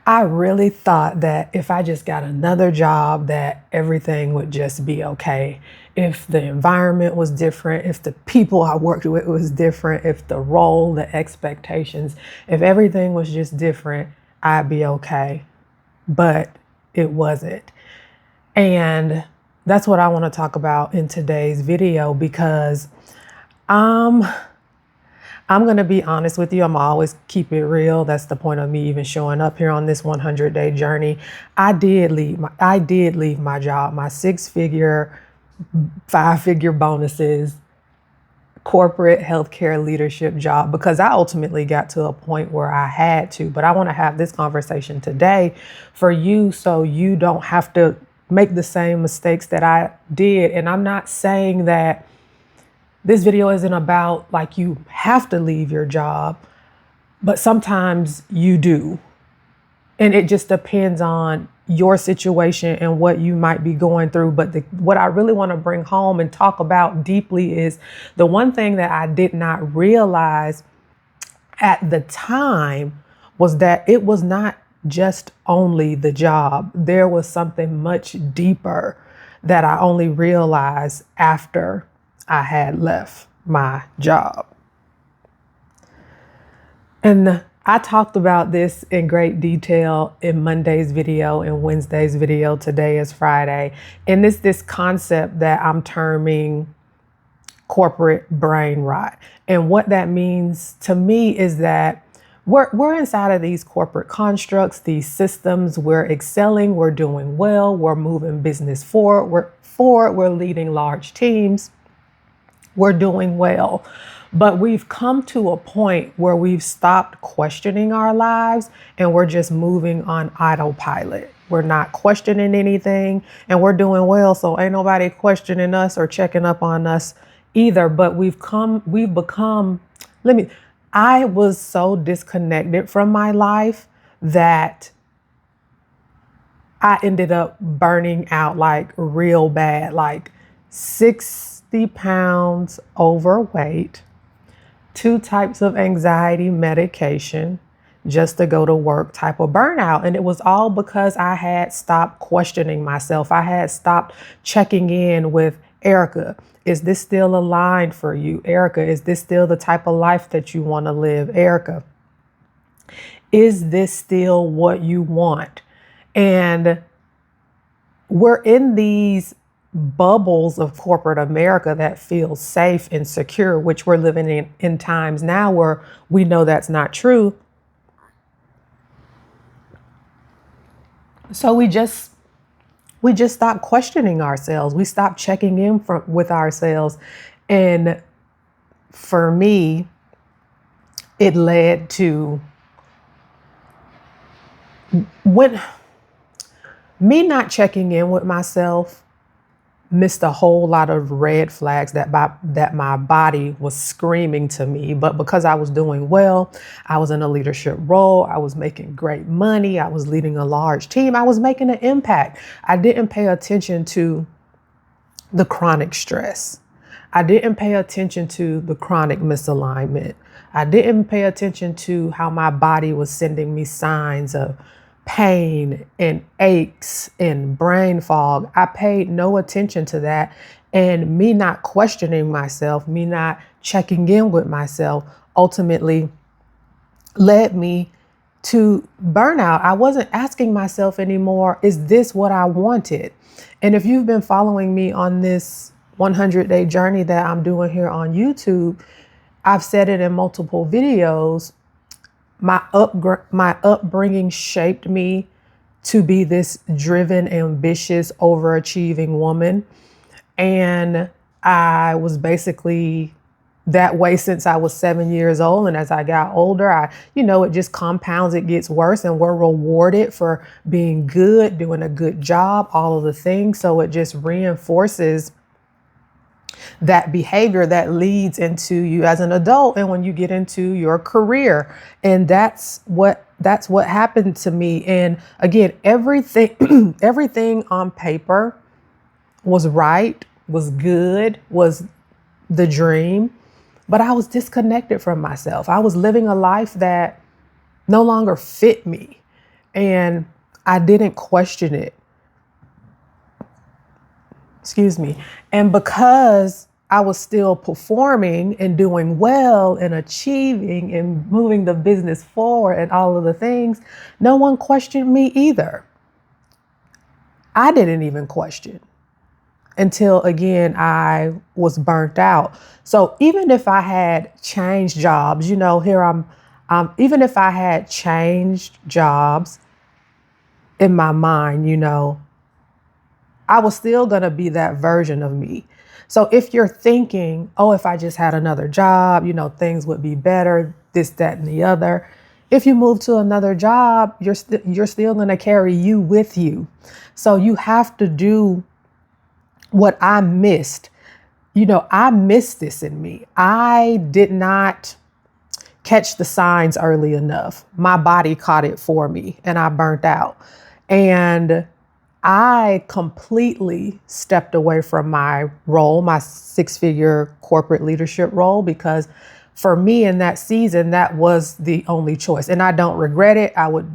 I really thought that if I just got another job, that everything would just be okay. If the environment was different, if the people I worked with was different, if the role, the expectations, if everything was just different, I'd be okay. But it wasn't. And that's what I want to talk about in today's video because um I'm going to be honest with you. I'm always keep it real. That's the point of me even showing up here on this 100-day journey. I did leave my job, my 6-figure, 5-figure bonuses, corporate healthcare leadership job, because I ultimately got to a point where I had to. But I want to have this conversation today for you so you don't have to make the same mistakes that I did. And I'm not saying that this video isn't about like you have to leave your job, but sometimes you do. And it just depends on your situation and what you might be going through. But what I really want to bring home and talk about deeply is the one thing that I did not realize at the time was that it was not just only the job. There was something much deeper that I only realized after I had left my job. And I talked about this in great detail in Monday's video and Wednesday's video. Today is Friday. And it's this concept that I'm terming corporate brain rot. And what that means to me is that we're inside of these corporate constructs, these systems. We're excelling, we're doing well, we're moving business forward, we're leading large teams. We're doing well, but we've come to a point where we've stopped questioning our lives and we're just moving on autopilot. We're not questioning anything and we're doing well. So ain't nobody questioning us or checking up on us either. But I was so disconnected from my life that I ended up burning out like real bad, like 60 pounds overweight, 2 types of anxiety medication just to go to work type of burnout. And it was all because I had stopped questioning myself. I had stopped checking in with Erica. Is this still aligned for you? Erica, is this still the type of life that you want to live? Erica, is this still what you want? And we're in these bubbles of corporate America that feels safe and secure, which we're living in times now where we know that's not true. So we just stop questioning ourselves. We stop checking in with ourselves. And for me, it led to when me not checking in with myself missed a whole lot of red flags that my body was screaming to me. But because I was doing well, I was in a leadership role, I was making great money, I was leading a large team, I was making an impact. I didn't pay attention to the chronic stress. I didn't pay attention to the chronic misalignment. I didn't pay attention to how my body was sending me signs of pain and aches and brain fog. I paid no attention to that. And me not questioning myself, me not checking in with myself, ultimately led me to burnout. I wasn't asking myself anymore, is this what I wanted? And if you've been following me on this 100-day journey that I'm doing here on YouTube, I've said it in multiple videos. My upbringing shaped me to be this driven, ambitious, overachieving woman. And I was basically that way since I was 7 years old. And as I got older, it just compounds, it gets worse, and we're rewarded for being good, doing a good job, all of the things. So it just reinforces that behavior that leads into you as an adult and when you get into your career. And that's what happened to me. And again, everything on paper was right, was good, was the dream, but I was disconnected from myself. I was living a life that no longer fit me. and I didn't question it. Excuse me. And because I was still performing and doing well and achieving and moving the business forward and all of the things, no one questioned me either. I didn't even question until again I was burnt out. So even if I had changed jobs, here even if I had changed jobs in my mind, I was still going to be that version of me. So if you're thinking, oh, if I just had another job, things would be better, this, that, and the other. If you move to another job, you're still going to carry you with you. So you have to do what I missed. I missed this in me. I did not catch the signs early enough. My body caught it for me and I burnt out. And I completely stepped away from my role, my 6-figure corporate leadership role, because for me in that season, that was the only choice. And I don't regret it. I would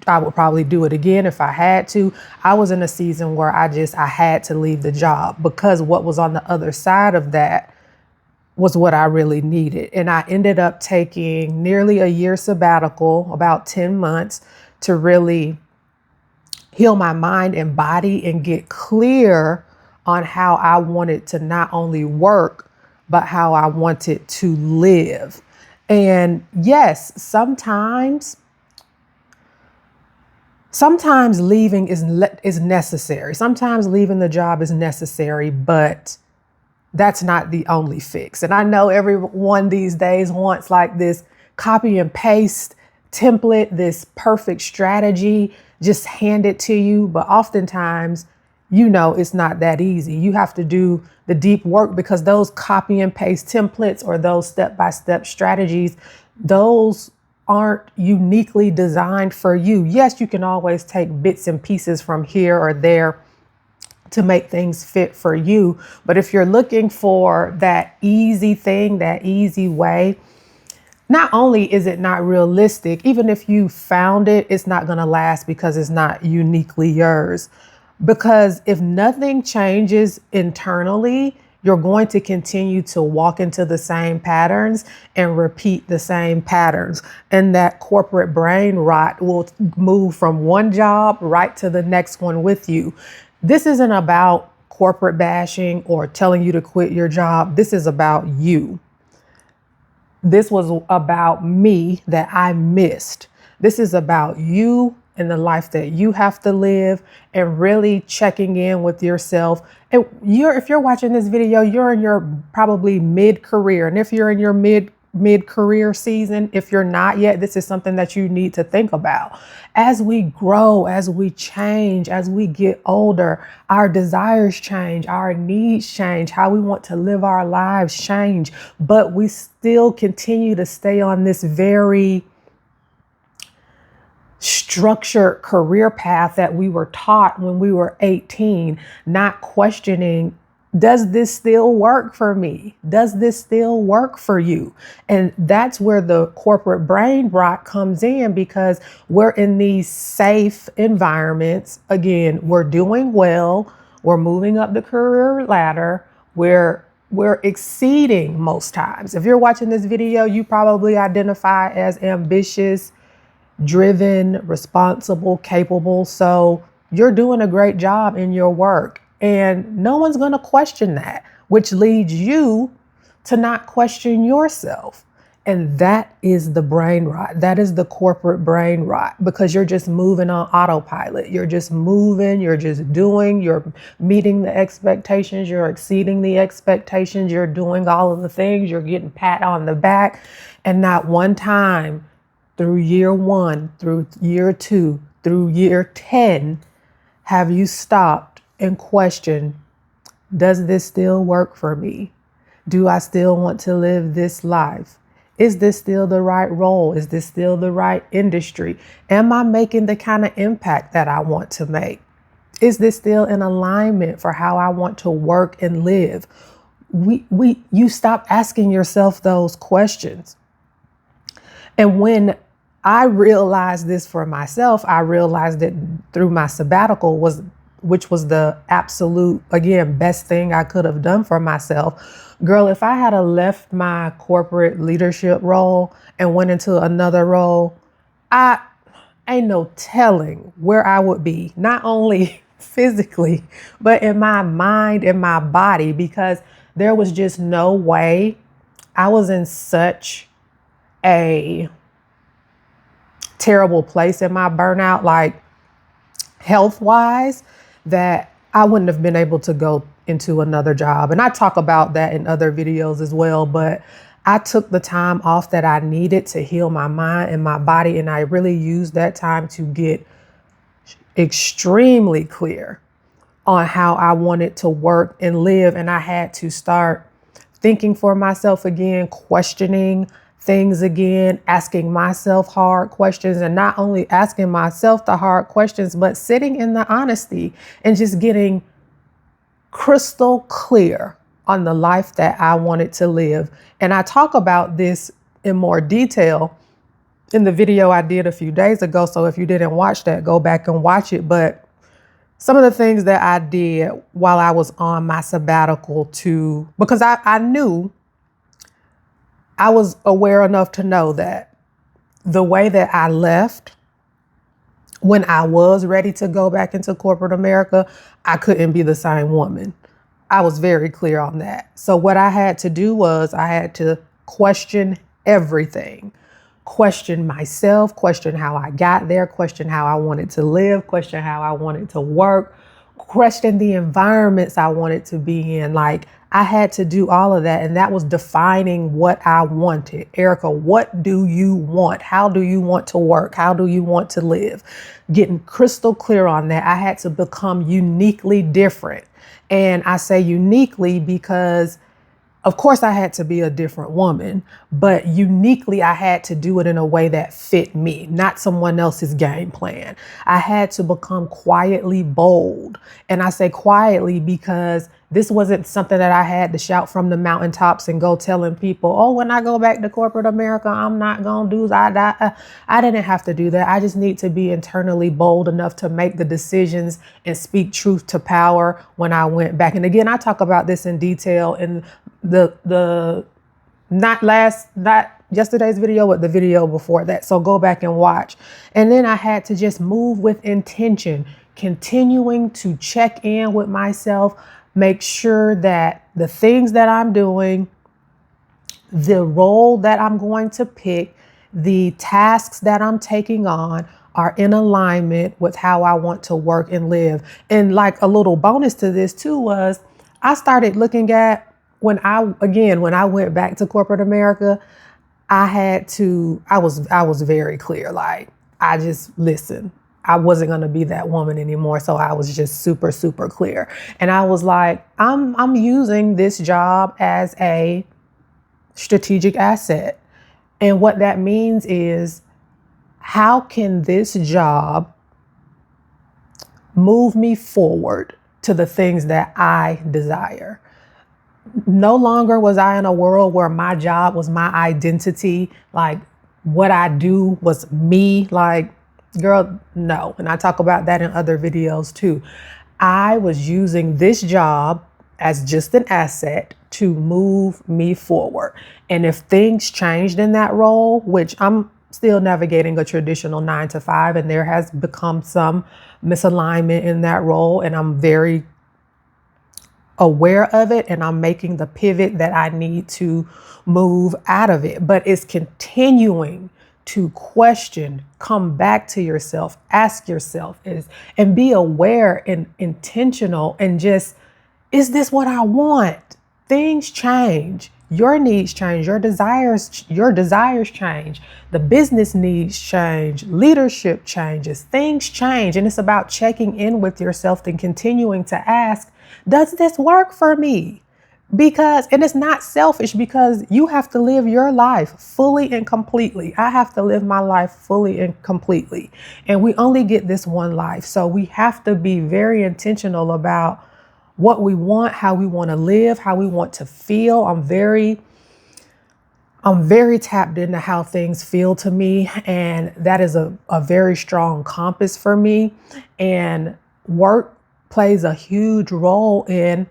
probably do it again if I had to. I was in a season where I had to leave the job because what was on the other side of that was what I really needed. And I ended up taking nearly a year sabbatical, about 10 months, to really heal my mind and body and get clear on how I wanted to not only work, but how I wanted to live. And yes, sometimes leaving is necessary. Sometimes leaving the job is necessary, but that's not the only fix. And I know everyone these days wants like this copy and paste template, this perfect strategy, just hand it to you. But oftentimes, it's not that easy. You have to do the deep work because those copy and paste templates or those step-by-step strategies, those aren't uniquely designed for you. Yes, you can always take bits and pieces from here or there to make things fit for you. But if you're looking for that easy thing, that easy way, not only is it not realistic, even if you found it, it's not going to last because it's not uniquely yours. Because if nothing changes internally, you're going to continue to walk into the same patterns and repeat the same patterns. And that corporate brain rot will move from one job right to the next one with you. This isn't about corporate bashing or telling you to quit your job. This is about you. This was about me that I missed. This is about you and the life that you have to live and really checking in with yourself. And if you're watching this video, you're in your probably mid-career. And if you're in your mid-career season, if you're not yet, this is something that you need to think about. As we grow, as we change, as we get older, our desires change, our needs change, how we want to live our lives change, but we still continue to stay on this very structured career path that we were taught when we were 18, not questioning, does this still work for me? Does this still work for you? And that's where the corporate brain rot comes in, because we're in these safe environments. Again, we're doing well. We're moving up the career ladder. We're exceeding most times. If you're watching this video, you probably identify as ambitious, driven, responsible, capable. So you're doing a great job in your work. And no one's going to question that, which leads you to not question yourself. And that is the brain rot. That is the corporate brain rot, because you're just moving on autopilot. You're just moving, you're just doing, you're meeting the expectations, you're exceeding the expectations, you're doing all of the things, you're getting pat on the back. And not one time through year 1, through year 2, through year 10, have you stopped and question, does this still work for me? Do I still want to live this life? Is this still the right role? Is this still the right industry? Am I making the kind of impact that I want to make? Is this still in alignment for how I want to work and live? You stop asking yourself those questions. And when I realized this for myself. I realized it through my sabbatical, which was the absolute, again, best thing I could have done for myself. Girl, if I had left my corporate leadership role and went into another role, I ain't no telling where I would be, not only physically, but in my mind, in my body, because there was just no way. I was in such a terrible place in my burnout, like health wise, that I wouldn't have been able to go into another job. And I talk about that in other videos as well. But I took the time off that I needed to heal my mind and my body. And I really used that time to get extremely clear on how I wanted to work and live. And I had to start thinking for myself again, questioning things again, asking myself hard questions, and not only asking myself the hard questions, but sitting in the honesty and just getting crystal clear on the life that I wanted to live. And I talk about this in more detail in the video I did a few days ago. So if you didn't watch that, go back and watch it. But some of the things that I did while I was on my sabbatical because I knew, I was aware enough to know that the way that I left when I was ready to go back into corporate America, I couldn't be the same woman. I was very clear on that. So what I had to do was I had to question everything. Question myself, question how I got there, question how I wanted to live, question how I wanted to work, question the environments I wanted to be in. Like, I had to do all of that. And that was defining what I wanted. Erica, what do you want? How do you want to work? How do you want to live? Getting crystal clear on that. I had to become uniquely different. And I say uniquely because of course, I had to be a different woman, but uniquely, I had to do it in a way that fit me, not someone else's game plan. I had to become quietly bold. And I say quietly because this wasn't something that I had to shout from the mountaintops and go telling people, oh, when I go back to corporate America, I'm not going to do that. I didn't have to do that. I just need to be internally bold enough to make the decisions and speak truth to power when I went back. And again, I talk about this in detail in not yesterday's video, but the video before that. So go back and watch. And then I had to just move with intention, continuing to check in with myself, make sure that the things that I'm doing, the role that I'm going to pick, the tasks that I'm taking on are in alignment with how I want to work and live. And like a little bonus to this too was I started looking at when I went back to corporate America, I was very clear. Like, listen, I wasn't going to be that woman anymore. So I was just super, super clear. And I was like, I'm using this job as a strategic asset. And what that means is, how can this job move me forward to the things that I desire? No longer was I in a world where my job was my identity. Like, what I do was me. Like, girl, no. And I talk about that in other videos too. I was using this job as just an asset to move me forward. And if things changed in that role, which I'm still navigating a traditional 9-to-5, and there has become some misalignment in that role, and I'm very aware of it, and I'm making the pivot that I need to move out of it. But it's continuing to question, come back to yourself, ask yourself and be aware and intentional, and just, is this what I want? Things change. Your needs change, your desires change, the business needs change, leadership changes, things change. And it's about checking in with yourself and continuing to ask, does this work for me? And it's not selfish, because you have to live your life fully and completely. I have to live my life fully and completely. And we only get this one life. So we have to be very intentional about what we want, how we want to live, how we want to feel. I'm very I'm very tapped into how things feel to me, and that is a very strong compass for me. And work plays a huge role in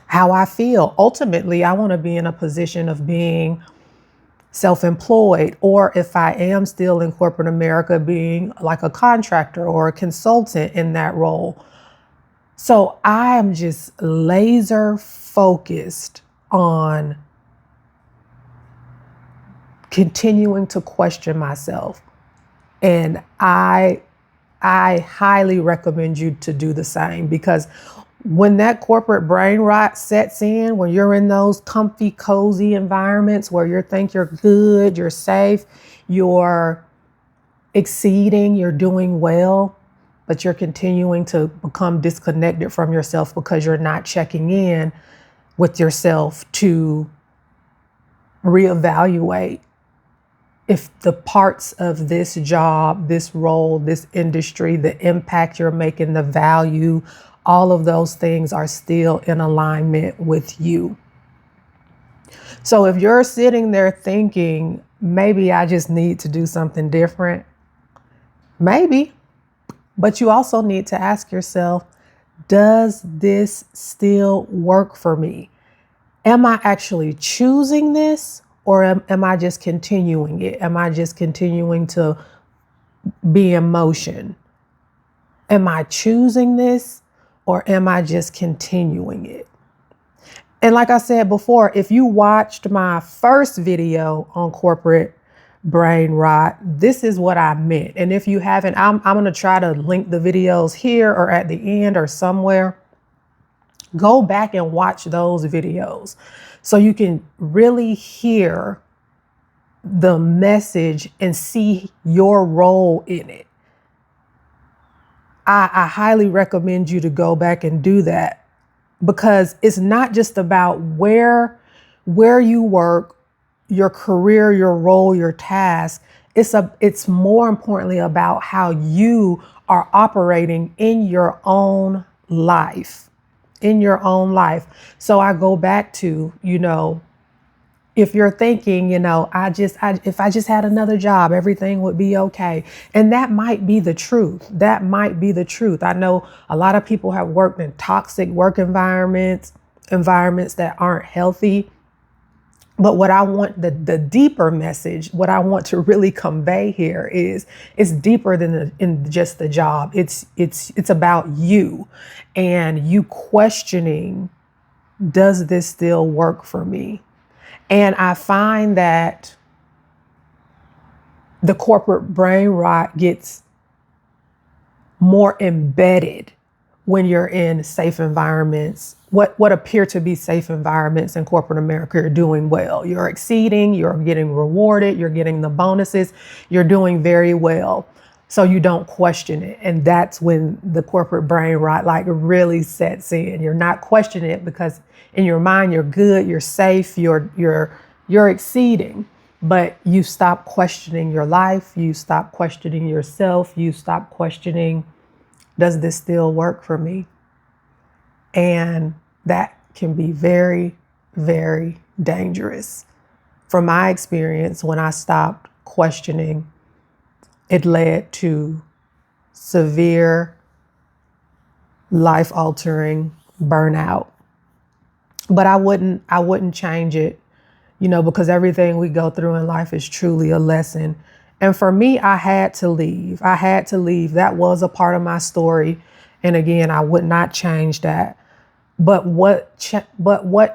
how I feel. Ultimately, I want to be in a position of being self-employed, or if I am still in corporate America, being like a contractor or a consultant in that role. So I am just laser focused on continuing to question myself. And I highly recommend you to do the same, because when that corporate brain rot sets in, when you're in those comfy, cozy environments where you think you're good, you're safe, you're exceeding, you're doing well, but you're continuing to become disconnected from yourself because you're not checking in with yourself to reevaluate if the parts of this job, this role, this industry, the impact you're making, the value, all of those things are still in alignment with you. So if you're sitting there thinking, maybe I just need to do something different, maybe, but you also need to ask yourself, does this still work for me? Am I actually choosing this, or am I just continuing it? Am I just continuing to be in motion? Am I choosing this, or am I just continuing it? And like I said before, if you watched my first video on corporate brain rot, this is what I meant. And if you haven't, I'm going to try to link the videos here or at the end or somewhere. Go back and watch those videos so you can really hear the message and see your role in it. I highly recommend you to go back and do that, because it's not just about where you work, your career, your role, your task. It's more importantly about how you are operating in your own life. So I go back to, if you're thinking, if I just had another job, everything would be okay. And that might be the truth. I know a lot of people have worked in toxic work environments that aren't healthy. But what I want, the deeper message, what I want to really convey here is, it's deeper than in just the job. It's about you and you questioning, does this still work for me? And I find that the corporate brain rot gets more embedded when you're in safe environments, what appear to be safe environments in corporate America. You're doing well, you're exceeding, you're getting rewarded, you're getting the bonuses, you're doing very well. So you don't question it. And that's when the corporate brain rot really sets in. You're not questioning it because in your mind, you're good, you're safe, you're exceeding, but you stop questioning your life. You stop questioning yourself. You stop questioning, does this still work for me? And that can be very, very dangerous. From my experience, when I stopped questioning, it led to severe, life-altering burnout. But I wouldn't change it, because everything we go through in life is truly a lesson. And for me, I had to leave. That was a part of my story. And again, I would not change that. But what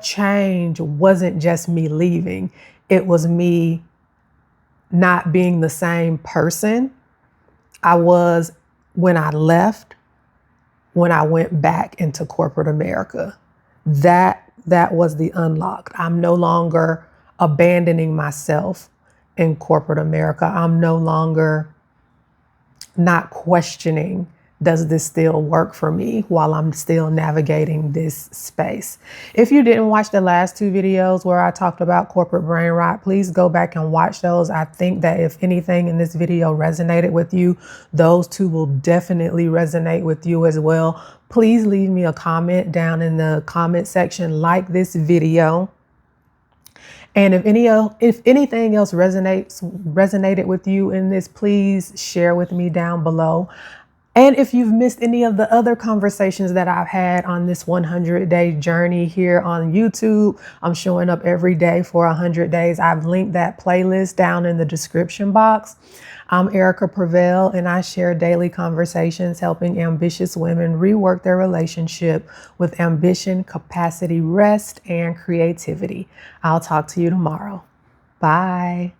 changed wasn't just me leaving. It was me not being the same person I was when I left, when I went back into corporate America. That was the unlock. I'm no longer abandoning myself in corporate America. I'm no longer not questioning, does this still work for me, while I'm still navigating this space. If you didn't watch the last two videos where I talked about corporate brain rot, please go back and watch those. I think that if anything in this video resonated with you, those two will definitely resonate with you as well. Please leave me a comment down in the comment section, like this video, And if anything else resonated with you in this, please share with me down below. And if you've missed any of the other conversations that I've had on this 100-day journey here on YouTube, I'm showing up every day for 100 days. I've linked that playlist down in the description box. I'm Erica Prevail, and I share daily conversations helping ambitious women rework their relationship with ambition, capacity, rest, and creativity. I'll talk to you tomorrow. Bye.